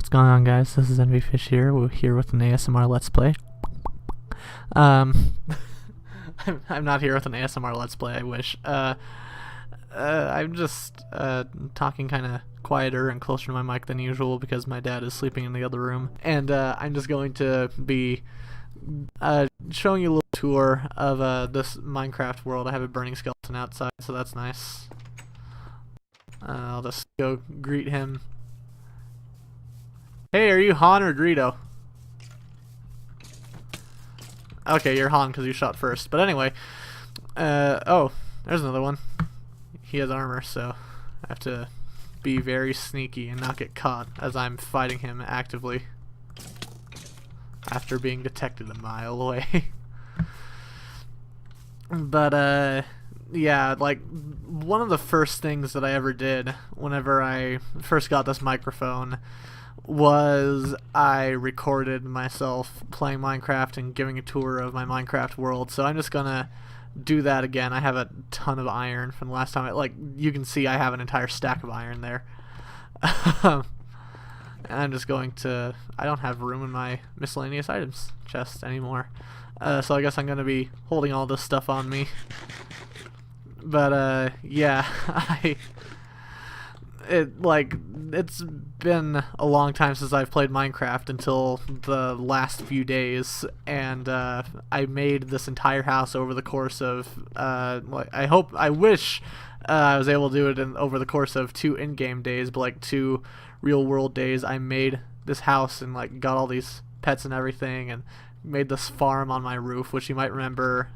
What's going on, guys? This is EnvyFish here. We're here with an ASMR Let's Play. I'm not here with an ASMR Let's Play, I wish. I'm just talking kind of quieter and closer to my mic than usual because my dad is sleeping in the other room. And I'm just going to be showing you a little tour of this Minecraft world. I have a burning skeleton outside, so that's nice. I'll just go greet him. Hey, are you Han or Greedo? Okay, you're Han because you shot first. But anyway, oh, there's another one. He has armor, so I have to be very sneaky and not get caught as I'm fighting him actively after being detected a mile away. But yeah, like one of the first things that I ever did whenever I first got this microphone was I recorded myself playing Minecraft and giving a tour of my Minecraft world. So I'm just gonna do that again. I have a ton of iron from the last time. Like you can see, I have an entire stack of iron there. And I'm just going to, I don't have room in my miscellaneous items chest anymore. So I guess I'm gonna be holding all this stuff on me. But yeah, it's been a long time since I've played Minecraft until the last few days, and I made this entire house over the course of I wish I was able to do it over the course of 2 in-game days, but like 2 real-world days. I made this house and like got all these pets and everything, and made this farm on my roof, which you might remember.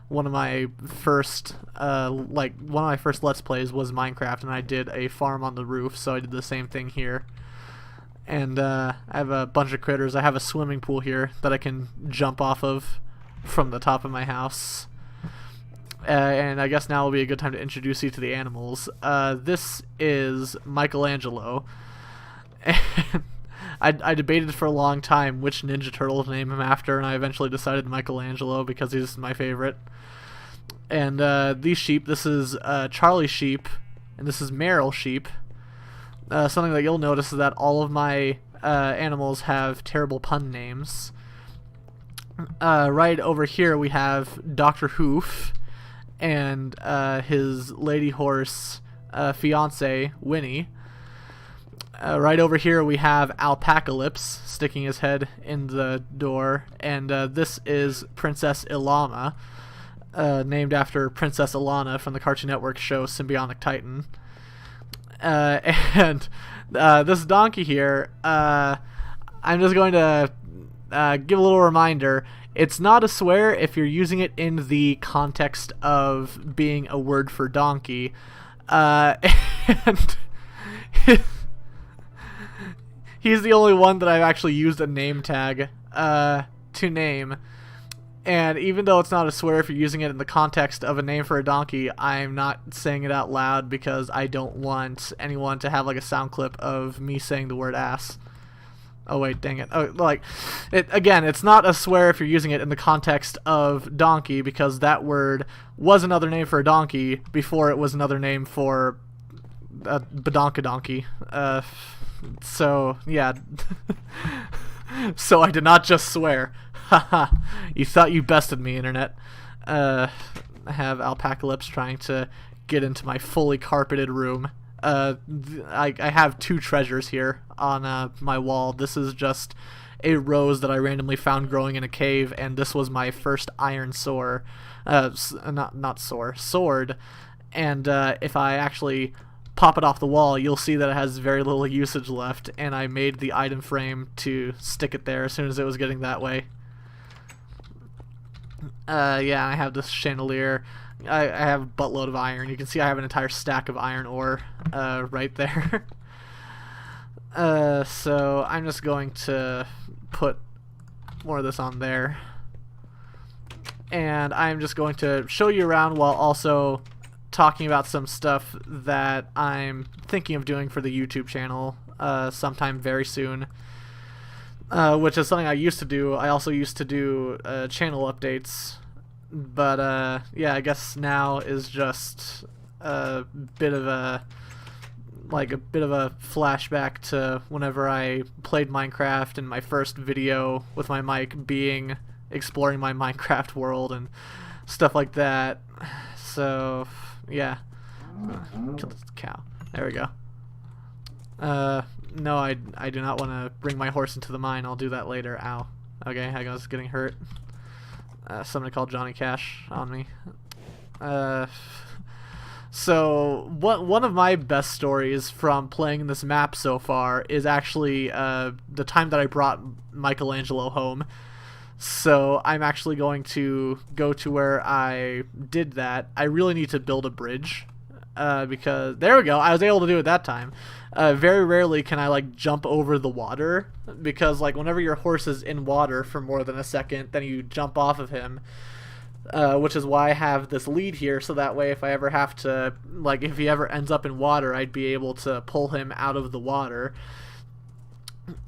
One of my first Let's Plays was Minecraft, and I did a farm on the roof, so I did the same thing here. And I have a bunch of critters. I have a swimming pool here that I can jump off of from the top of my house. And I guess now will be a good time to introduce you to the animals. This is Michelangelo. And I debated for a long time which Ninja Turtle to name him after, and I eventually decided Michelangelo because he's my favorite. And these sheep, this is Charlie Sheep, and this is Meryl Sheep. Something that you'll notice is that all of my animals have terrible pun names. Right over here we have Dr. Hoof and his lady horse fiance, Winnie. Right over here we have Alpacalypse sticking his head in the door, and this is Princess Ilama, named after Princess Ilana from the Cartoon Network show Symbionic Titan. And this donkey here, I'm just going to give a little reminder. It's not a swear if you're using it in the context of being a word for donkey. And he's the only one that I've actually used a name tag to name. And even though it's not a swear if you're using it in the context of a name for a donkey, I'm not saying it out loud because I don't want anyone to have like a sound clip of me saying the word ass. Oh wait, dang it. Oh, like, again, it's not a swear if you're using it in the context of donkey because that word was another name for a donkey before it was another name for a badonkadonky. So, yeah. So I did not just swear. Haha. You thought you bested me, internet. I have Alpacalypse trying to get into my fully carpeted room. I have 2 treasures here on my wall. This is just a rose that I randomly found growing in a cave, and this was my first iron sword. Sword. And if I actually pop it off the wall, you'll see that it has very little usage left, and I made the item frame to stick it there as soon as it was getting that way. Yeah, I have this chandelier. I have a buttload of iron. You can see I have an entire stack of iron ore right there. So I'm just going to put more of this on there. And I'm just going to show you around while also talking about some stuff that I'm thinking of doing for the YouTube channel sometime very soon, which is something I used to do. I also used to do channel updates, but yeah, I guess now is just a bit of a like a bit of a flashback to whenever I played Minecraft, and my first video with my mic being exploring my Minecraft world and stuff like that. So yeah, kill this cow. There we go. No, I do not want to bring my horse into the mine. I'll do that later. Ow. Okay, I was getting hurt. Somebody called Johnny Cash on me. So one of my best stories from playing this map so far is actually the time that I brought Michelangelo home. So I'm actually going to go to where I did that. I really need to build a bridge because there we go. I was able to do it that time. Very rarely can I like jump over the water, because like whenever your horse is in water for more than a second, then you jump off of him. Which is why I have this lead here, so that way if I ever have to, like if he ever ends up in water, I'd be able to pull him out of the water.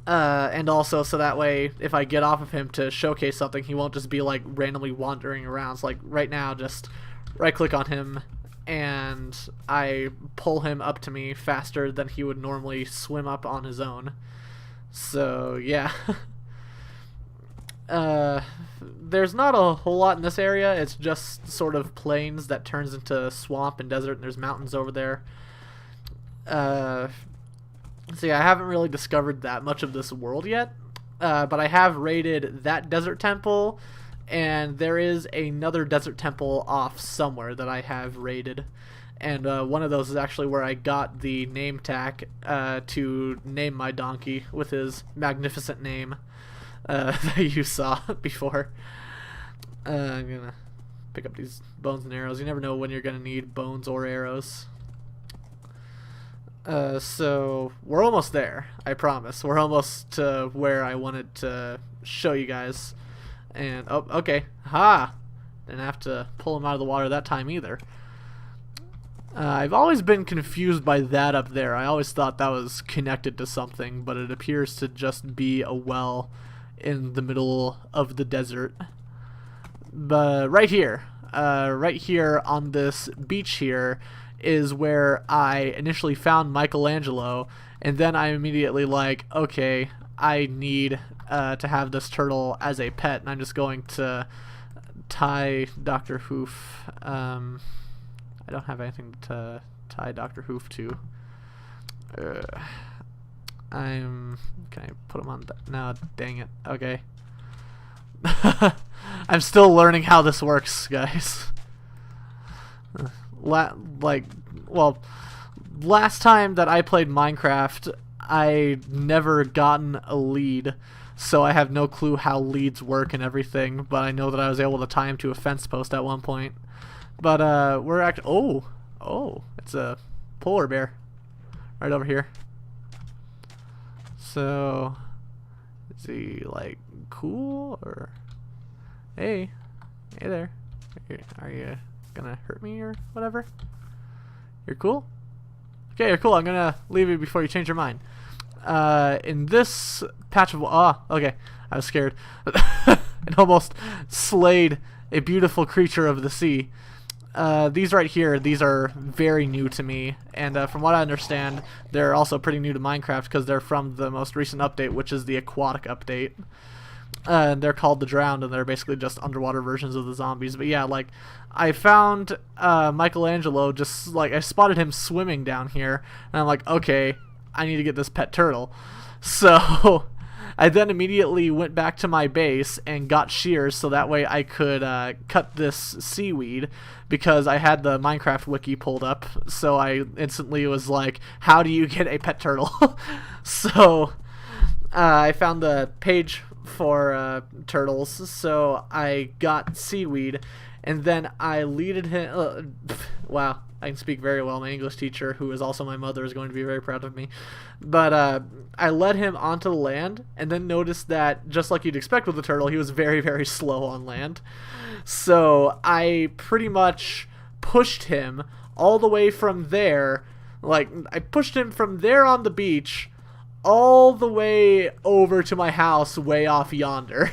And also so that way if I get off of him to showcase something, he won't just be like randomly wandering around. So like right now, just right click on him and I pull him up to me faster than he would normally swim up on his own. So yeah. There's not a whole lot in this area. It's just sort of plains that turns into swamp and desert, and there's mountains over there. So yeah, I haven't really discovered that much of this world yet, but I have raided that desert temple, and there is another desert temple off somewhere that I have raided, and one of those is actually where I got the name tag to name my donkey with his magnificent name that you saw before. I'm gonna pick up these bones and arrows. You never know when you're gonna need bones or arrows. So we're almost there, I promise. We're almost to where I wanted to show you guys. And oh, okay. Ha! Didn't have to pull him out of the water that time either. I've always been confused by that up there. I always thought that was connected to something, but it appears to just be a well in the middle of the desert. But right here on this beach here is where I initially found Michelangelo, and then I'm immediately like, okay, I need to have this turtle as a pet, and I'm just going to tie Dr. Hoof. I don't have anything to tie Dr. Hoof to. Can I put him on? No, dang it. Okay. I'm still learning how this works, guys. Last time that I played Minecraft, I never gotten a lead, so I have no clue how leads work and everything, but I know that I was able to tie him to a fence post at one point. But we're actually it's a polar bear right over here. So is he like cool, or hey there, are you gonna hurt me or whatever? You're cool? Okay, you're cool. I'm gonna leave you before you change your mind. In this patch of okay, I was scared. It almost slayed a beautiful creature of the sea. These right here, these are very new to me, and from what I understand, they're also pretty new to Minecraft because they're from the most recent update, which is the aquatic update. They're called the Drowned, and they're basically just underwater versions of the zombies. But yeah, like, I found Michelangelo, just like I spotted him swimming down here, and I'm like, okay, I need to get this pet turtle. So I then immediately went back to my base and got shears so that way I could cut this seaweed, because I had the Minecraft wiki pulled up, so I instantly was like, how do you get a pet turtle? So I found the page for turtles, so I got seaweed, and then I leaded him wow, I can speak very well. My English teacher, who is also my mother, is going to be very proud of me. But I led him onto the land, and then noticed that, just like you'd expect with a turtle, he was very, very slow on land. So I pretty much pushed him all the way from there. Like, I pushed him from there on the beach all the way over to my house way off yonder.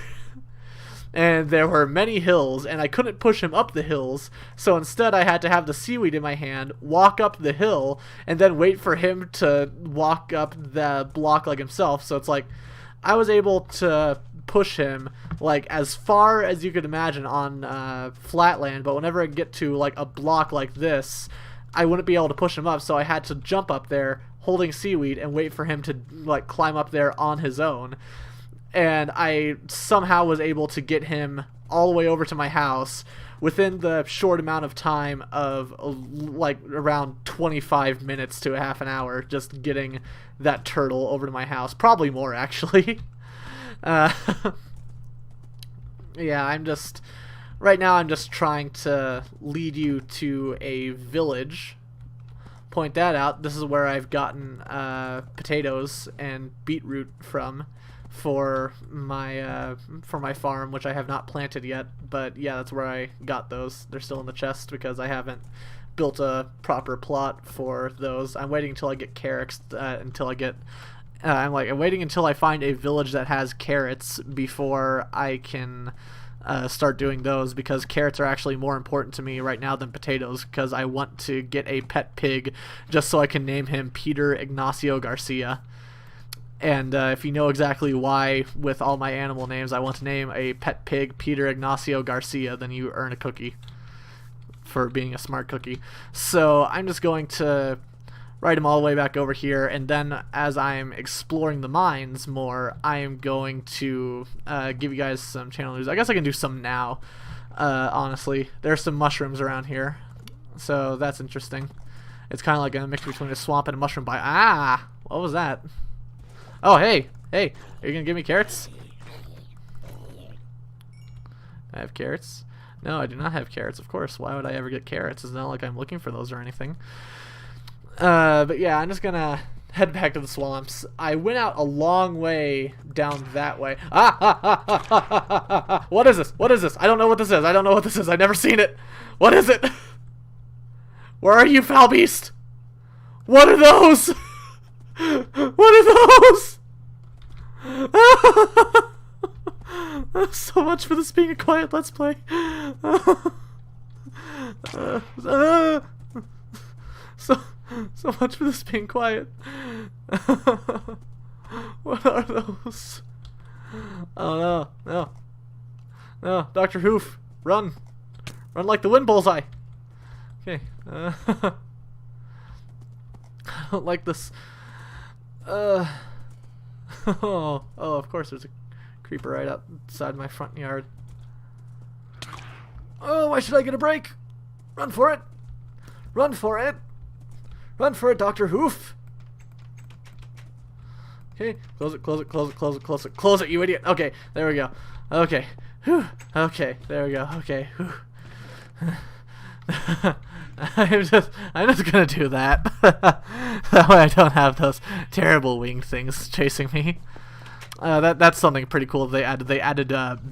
and there were many hills, and I couldn't push him up the hills, so instead I had to have the seaweed in my hand, walk up the hill, and then wait for him to walk up the block like himself. So it's like I was able to push him like as far as you could imagine on flatland, but whenever I get to like a block like this, I wouldn't be able to push him up, so I had to jump up there holding seaweed and wait for him to like climb up there on his own. And I somehow was able to get him all the way over to my house within the short amount of time of like around 25 minutes to a half an hour, just getting that turtle over to my house. Probably more, actually. Yeah, right now I'm just trying to lead you to a village. Point that out. This is where I've gotten potatoes and beetroot from for my farm, which I have not planted yet. But yeah, that's where I got those. They're still in the chest because I haven't built a proper plot for those. I'm waiting until I get carrots. I'm waiting until I find a village that has carrots before I can start doing those, because carrots are actually more important to me right now than potatoes, because I want to get a pet pig just so I can name him Peter Ignacio Garcia. And if you know exactly why with all my animal names I want to name a pet pig Peter Ignacio Garcia, then you earn a cookie for being a smart cookie. So I'm just going to ride him all the way back over here, and then as I'm exploring the mines more, I am going to give you guys some channel news. I guess I can do some now, honestly. There's some mushrooms around here, so that's interesting. It's kind of like a mix between a swamp and a mushroom biome. Ah! What was that? Oh, hey! Hey! Are you gonna give me carrots? I have carrots? No, I do not have carrots, of course. Why would I ever get carrots? It's not like I'm looking for those or anything. But yeah, I'm just gonna head back to the swamps. I went out a long way down that way. What is this? What is this? I don't know what this is. I don't know what this is. I've never seen it. What is it? Where are you, foul beast? What are those? What are those? So much for this being a quiet Let's Play. So much for this being quiet. What are those? Oh no, no. No, Dr. Hoof, run. Run like the wind, Bullseye. Okay. I don't like this. Oh, of course there's a creeper right outside my front yard. Oh, why should I get a break? Run for it. Run for it. Run for it, Dr. Hoof. Okay, close it, close it, close it, close it, close it, close it, you idiot. Okay, there we go. Okay. Whew. Okay, there we go. Okay. Whew. I'm just gonna do that. That way I don't have those terrible winged things chasing me. That's something pretty cool they added. They added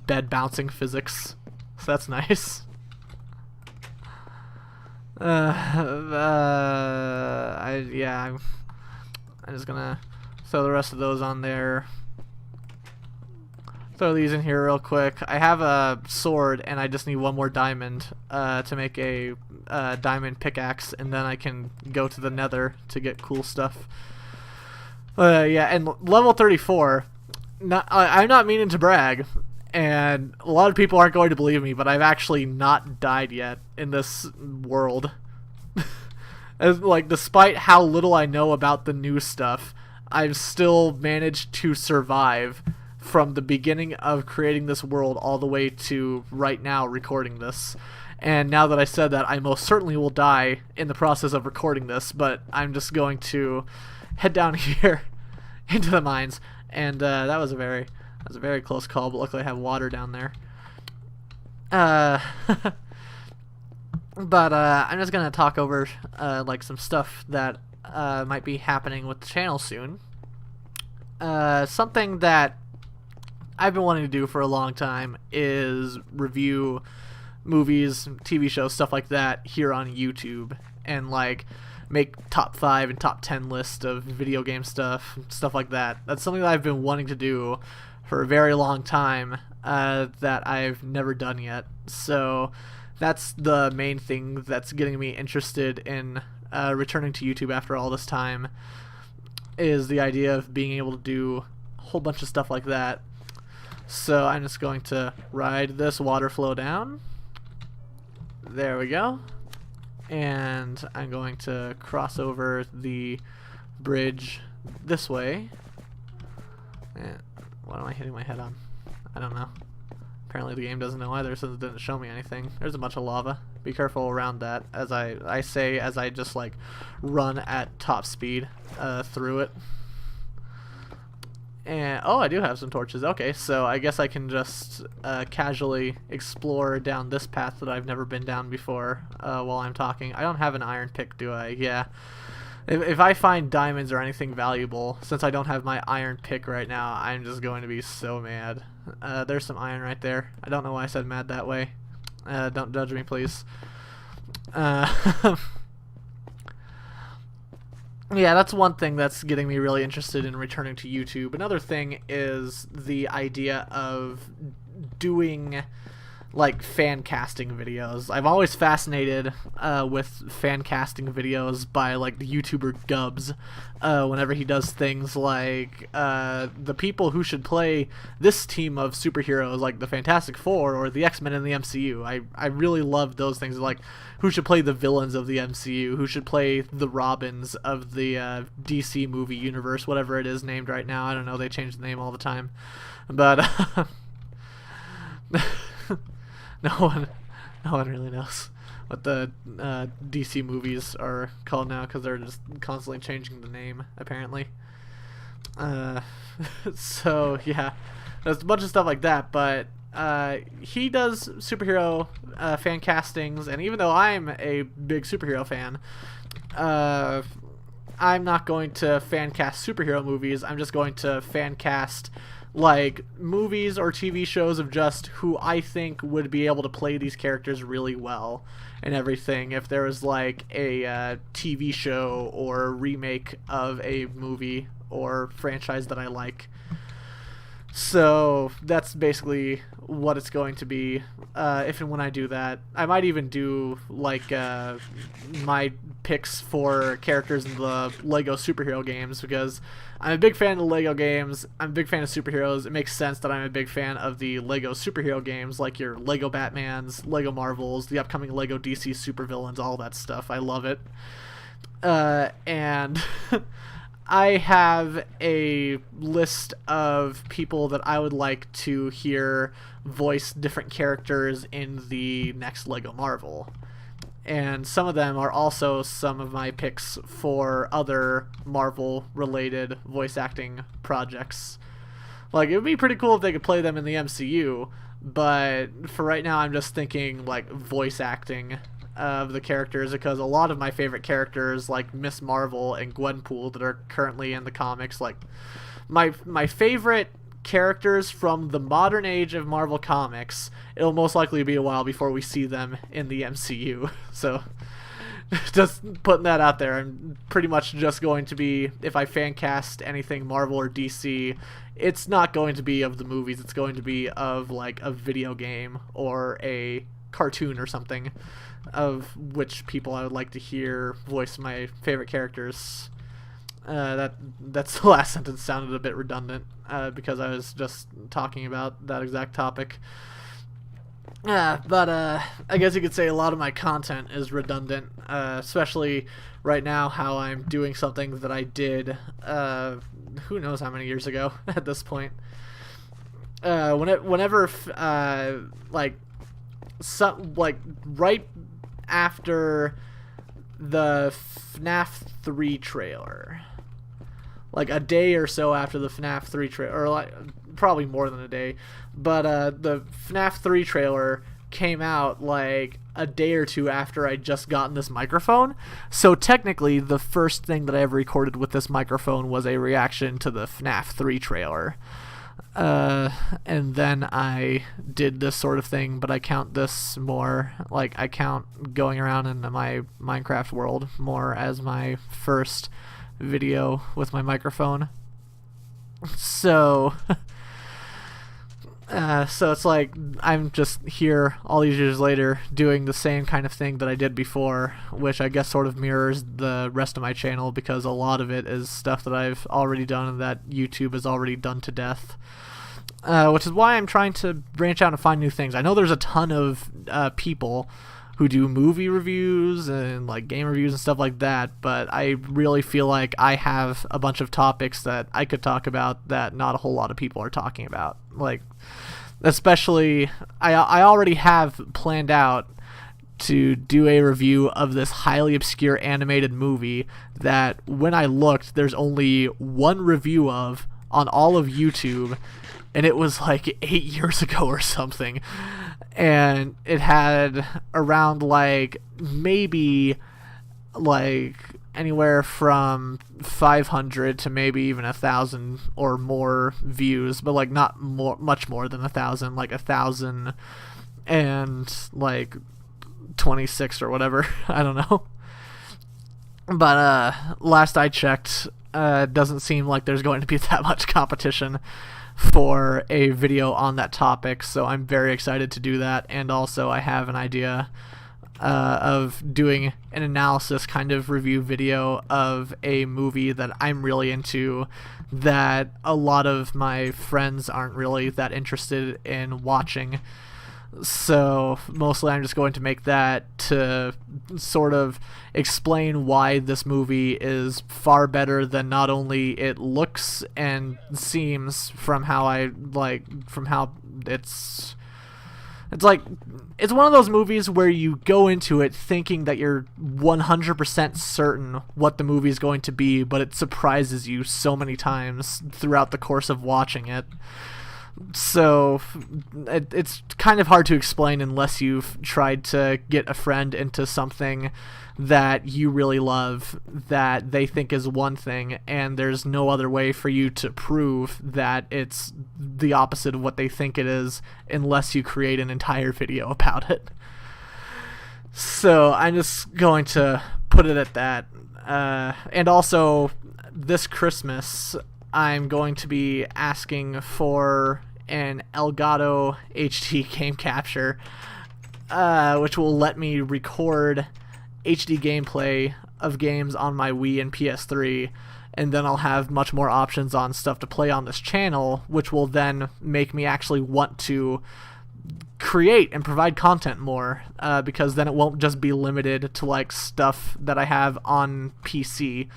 bed bouncing physics, so that's nice. I'm just gonna throw the rest of those on there. Throw these in here real quick. I have a sword, and I just need one more diamond to make a diamond pickaxe, and then I can go to the Nether to get cool stuff. Yeah, and level 34. I'm not meaning to brag, and a lot of people aren't going to believe me, but I've actually not died yet in this world. As, like, despite how little I know about the new stuff, I've still managed to survive from the beginning of creating this world all the way to right now recording this. And now that I said that, I most certainly will die in the process of recording this, but I'm just going to head down here into the mines. And that was a very close call, but luckily I have water down there. But I'm just gonna talk over like some stuff that might be happening with the channel soon. Something that I've been wanting to do for a long time is review movies, TV shows, stuff like that here on YouTube, and like make top 5 and top 10 lists of video game stuff like that. That's something that I've been wanting to do for a very long time that I've never done yet. So that's the main thing that's getting me interested in returning to YouTube after all this time, is the idea of being able to do a whole bunch of stuff like that. So I'm just going to ride this water flow down. There we go. And I'm going to cross over the bridge this way. And what am I hitting my head on? I don't know. Apparently the game doesn't know either, since it didn't show me anything. There's a bunch of lava. Be careful around that, as I say as I just like run at top speed through it. And oh, I do have some torches. Okay, so I guess I can just casually explore down this path that I've never been down before while I'm talking. I don't have an iron pick, do I? Yeah. If I find diamonds or anything valuable, since I don't have my iron pick right now, I'm just going to be so mad. There's some iron right there. I don't know why I said mad that way. Don't judge me, please. Yeah, that's one thing that's getting me really interested in returning to YouTube. Another thing is the idea of doing like fan casting videos. I'm always fascinated with fan casting videos by like the YouTuber Gubs whenever he does things like the people who should play this team of superheroes, like the Fantastic Four or the X-Men in the MCU. I really love those things, like who should play the villains of the MCU, who should play the Robins of the DC movie universe, whatever it is named right now. I don't know, they change the name all the time, but no one really knows what the DC movies are called now, because they're just constantly changing the name, apparently. So yeah, there's a bunch of stuff like that, but he does superhero fan castings, and even though I'm a big superhero fan, I'm not going to fan cast superhero movies. I'm just going to fan cast like movies or TV shows of just who I think would be able to play these characters really well and everything. If there was like a TV show or remake of a movie or franchise that I like. So that's basically what it's going to be. If and when I do that, I might even do like my picks for characters in the Lego superhero games, because I'm a big fan of the Lego games. I'm a big fan of superheroes. It makes sense that I'm a big fan of the Lego superhero games, like your Lego Batmans, Lego Marvels, the upcoming Lego DC supervillains, all that stuff. I love it. And I have a list of people that I would like to hear voice different characters in the next Lego Marvel. And some of them are also some of my picks for other Marvel-related voice acting projects. Like, it would be pretty cool if they could play them in the MCU, but for right now I'm just thinking, like, voice acting of the characters, because a lot of my favorite characters, like Miss Marvel and Gwenpool, that are currently in the comics, like, my favorite characters from the modern age of Marvel Comics, it'll most likely be a while before we see them in the MCU. So just putting that out there. I'm pretty much just going to be, if I fan cast anything Marvel or DC, it's not going to be of the movies, it's going to be of like a video game or a cartoon or something, of which people I would like to hear voice my favorite characters. That's the last sentence sounded a bit redundant because I was just talking about that exact topic. But I guess you could say a lot of my content is redundant, especially right now, how I'm doing something that I did who knows how many years ago at this point. Whenever like right after the FNAF 3 trailer, like a day or so after the FNAF 3 trailer, or like probably more than a day, but the FNAF 3 trailer came out like a day or two after I'd just gotten this microphone. So technically the first thing that I ever recorded with this microphone was a reaction to the FNAF 3 trailer. And then I did this sort of thing, but I count this more, like, I count going around in my Minecraft world more as my first video with my microphone. So So it's like I'm just here all these years later doing the same kind of thing that I did before, which I guess sort of mirrors the rest of my channel because a lot of it is stuff that I've already done and that YouTube has already done to death. Which is why I'm trying to branch out and find new things. I know there's a ton of people who do movie reviews and like game reviews and stuff like that, but I really feel like I have a bunch of topics that I could talk about that not a whole lot of people are talking about. Like, especially, I already have planned out to do a review of this highly obscure animated movie that when I looked, there's only one review of on all of YouTube, and it was like 8 years ago or something. And it had around like maybe like anywhere from 500 to maybe even 1,000 or more views, but like not much more than 1,000, like 1,000 and like 26 or whatever. I don't know. But last I checked, it doesn't seem like there's going to be that much competition for a video on that topic, so I'm very excited to do that. And also I have an idea of doing an analysis kind of review video of a movie that I'm really into that a lot of my friends aren't really that interested in watching. So mostly I'm just going to make that to sort of explain why this movie is far better than not only it looks and seems from how it's like, it's one of those movies where you go into it thinking that you're 100% certain what the movie is going to be, but it surprises you so many times throughout the course of watching it. So it's kind of hard to explain unless you've tried to get a friend into something that you really love that they think is one thing, and there's no other way for you to prove that it's the opposite of what they think it is unless you create an entire video about it. So I'm just going to put it at that. And also, this Christmas, I'm going to be asking for an Elgato HD game capture, which will let me record HD gameplay of games on my Wii and PS3, and then I'll have much more options on stuff to play on this channel, which will then make me actually want to create and provide content more, because then it won't just be limited to like stuff that I have on PC.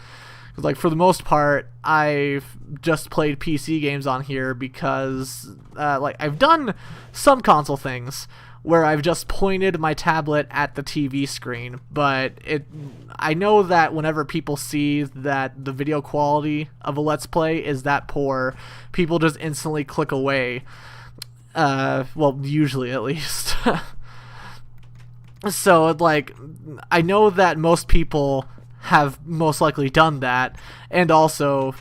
Like, for the most part, I've just played PC games on here because, like, I've done some console things where I've just pointed my tablet at the TV screen, but I know that whenever people see that the video quality of a Let's Play is that poor, people just instantly click away. Well, usually at least. So, like, I know that most people have most likely done that, and also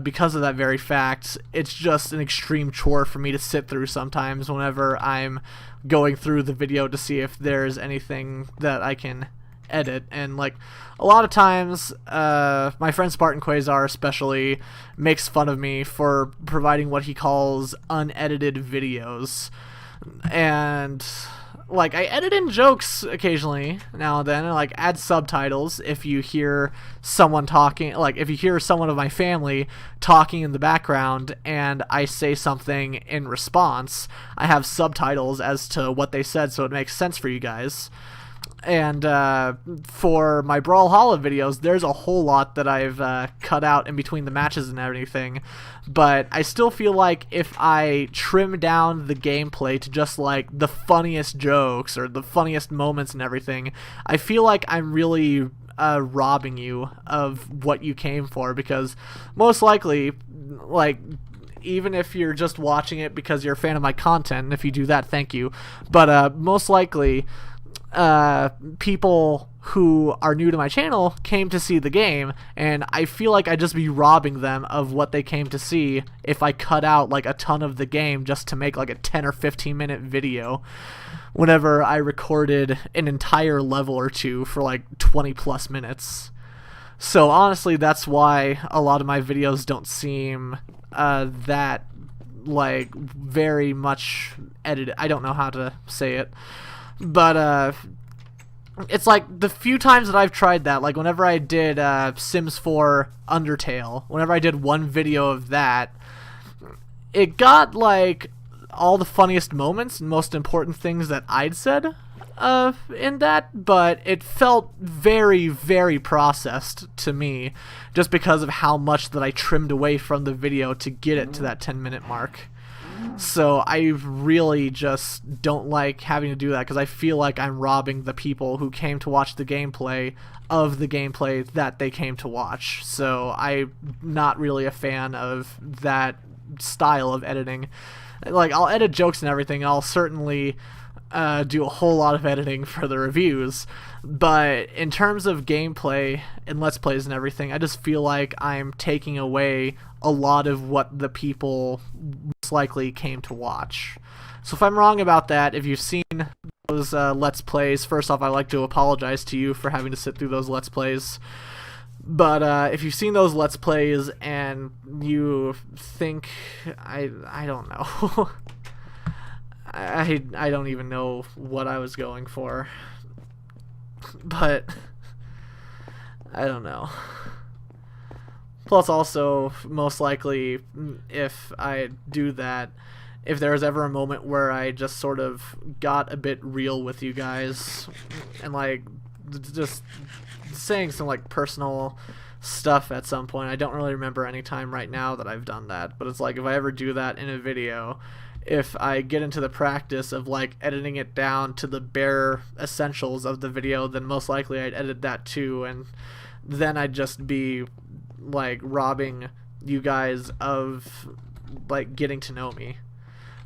because of that very fact, it's just an extreme chore for me to sit through sometimes whenever I'm going through the video to see if there's anything that I can edit. And like, a lot of times my friend Spartan Quasar especially makes fun of me for providing what he calls unedited videos, and like, I edit in jokes occasionally now and then, and like add subtitles if you hear someone talking, like if you hear someone of my family talking in the background and I say something in response, I have subtitles as to what they said so it makes sense for you guys. And for my Brawlhalla videos, there's a whole lot that I've cut out in between the matches and everything, but I still feel like if I trim down the gameplay to just like the funniest jokes or the funniest moments and everything, I feel like I'm really robbing you of what you came for, because most likely, like, even if you're just watching it because you're a fan of my content, and if you do that, thank you, but most likely people who are new to my channel came to see the game, and I feel like I'd just be robbing them of what they came to see if I cut out like a ton of the game just to make like a 10 or 15 minute video whenever I recorded an entire level or two for like 20 plus minutes. So honestly, that's why a lot of my videos don't seem that like very much edited. I don't know how to say it, but it's like the few times that I've tried that, like whenever I did Sims 4 Undertale, whenever I did one video of that, it got like all the funniest moments and most important things that I'd said in that, but it felt very, very processed to me just because of how much that I trimmed away from the video to get it to that 10-minute mark. So I really just don't like having to do that because I feel like I'm robbing the people who came to watch the gameplay of the gameplay that they came to watch. So I'm not really a fan of that style of editing. Like, I'll edit jokes and everything. I'll certainly do a whole lot of editing for the reviews, but in terms of gameplay and Let's Plays and everything, I just feel like I'm taking away a lot of what the people most likely came to watch. So if I'm wrong about that, if you've seen those Let's Plays, first off, I'd like to apologize to you for having to sit through those Let's Plays. But if you've seen those Let's Plays and you think, I don't know, I don't even know what I was going for, but I don't know. Plus also, most likely, if I do that, if there was ever a moment where I just sort of got a bit real with you guys and like just saying some like personal stuff at some point, I don't really remember any time right now that I've done that, but it's like if I ever do that in a video, if I get into the practice of like editing it down to the bare essentials of the video, then most likely I'd edit that too, and then I'd just be like robbing you guys of like getting to know me,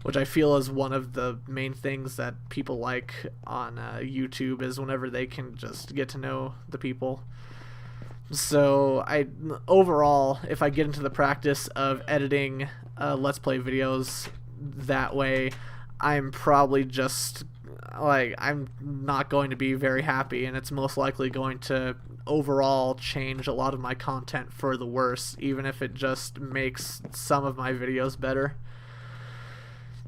which I feel is one of the main things that people like on YouTube, is whenever they can just get to know the people. So overall, if I get into the practice of editing Let's Play videos that way, I'm probably just like, I'm not going to be very happy, and it's most likely going to overall change a lot of my content for the worse, even if it just makes some of my videos better.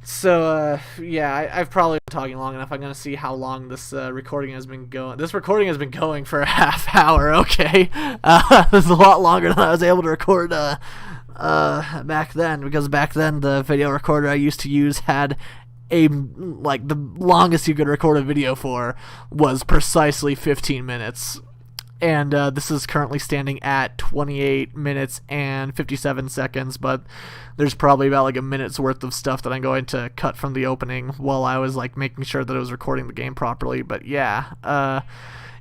So yeah, I've probably been talking long enough. I'm gonna see how long this recording has been going. This recording has been going for a half hour. Okay, this is a lot longer than I was able to record back then, because back then the video recorder I used to use had like the longest you could record a video for was precisely 15 minutes. And this is currently standing at 28 minutes and 57 seconds, but there's probably about like a minute's worth of stuff that I'm going to cut from the opening while I was like making sure that I was recording the game properly. But yeah,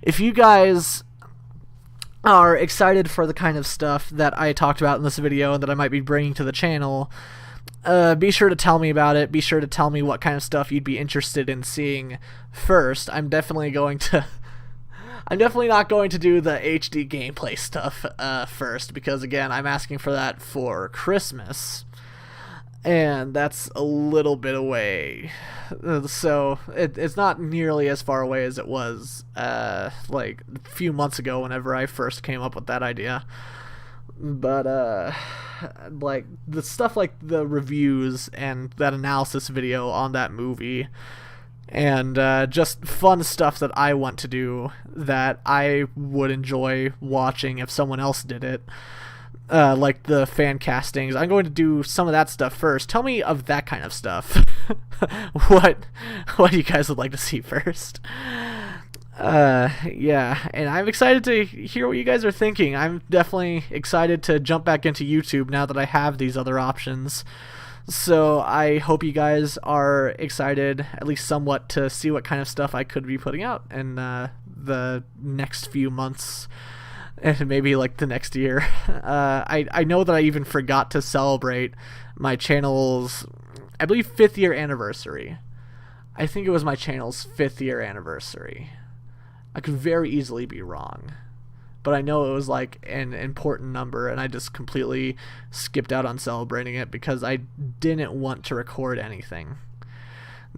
if you guys are excited for the kind of stuff that I talked about in this video and that I might be bringing to the channel, be sure to tell me about it. Be sure to tell me what kind of stuff you'd be interested in seeing first. I'm definitely not going to do the HD gameplay stuff first, because again, I'm asking for that for Christmas, and that's a little bit away. So it's not nearly as far away as it was like a few months ago whenever I first came up with that idea. But like the stuff like the reviews and that analysis video on that movie, and just fun stuff that I want to do that I would enjoy watching if someone else did it, like the fan castings. I'm going to do some of that stuff first. Tell me of that kind of stuff. what you guys would like to see first. Yeah, and I'm excited to hear what you guys are thinking. I'm definitely excited to jump back into YouTube now that I have these other options. So I hope you guys are excited, at least somewhat, to see what kind of stuff I could be putting out in the next few months, and maybe like the next year. I know that I even forgot to celebrate my channel's, I believe, 5th year anniversary. I think it was my channel's 5th year anniversary. I could very easily be wrong, but I know it was like an important number, and I just completely skipped out on celebrating it because I didn't want to record anything.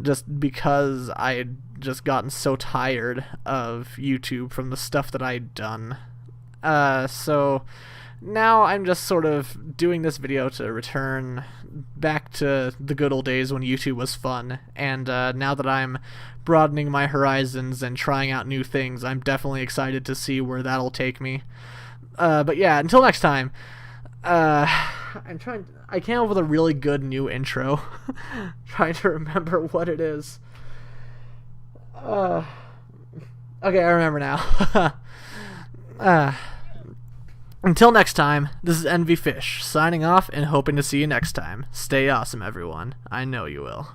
Just because I had just gotten so tired of YouTube from the stuff that I'd done. So now I'm just sort of doing this video to return back to the good old days when YouTube was fun, and now that I'm broadening my horizons and trying out new things, I'm definitely excited to see where that'll take me. But yeah, until next time, I came up with a really good new intro. Trying to remember what it is. Okay, I remember now. Until next time, this is Envy Fish, signing off and hoping to see you next time. Stay awesome, everyone. I know you will.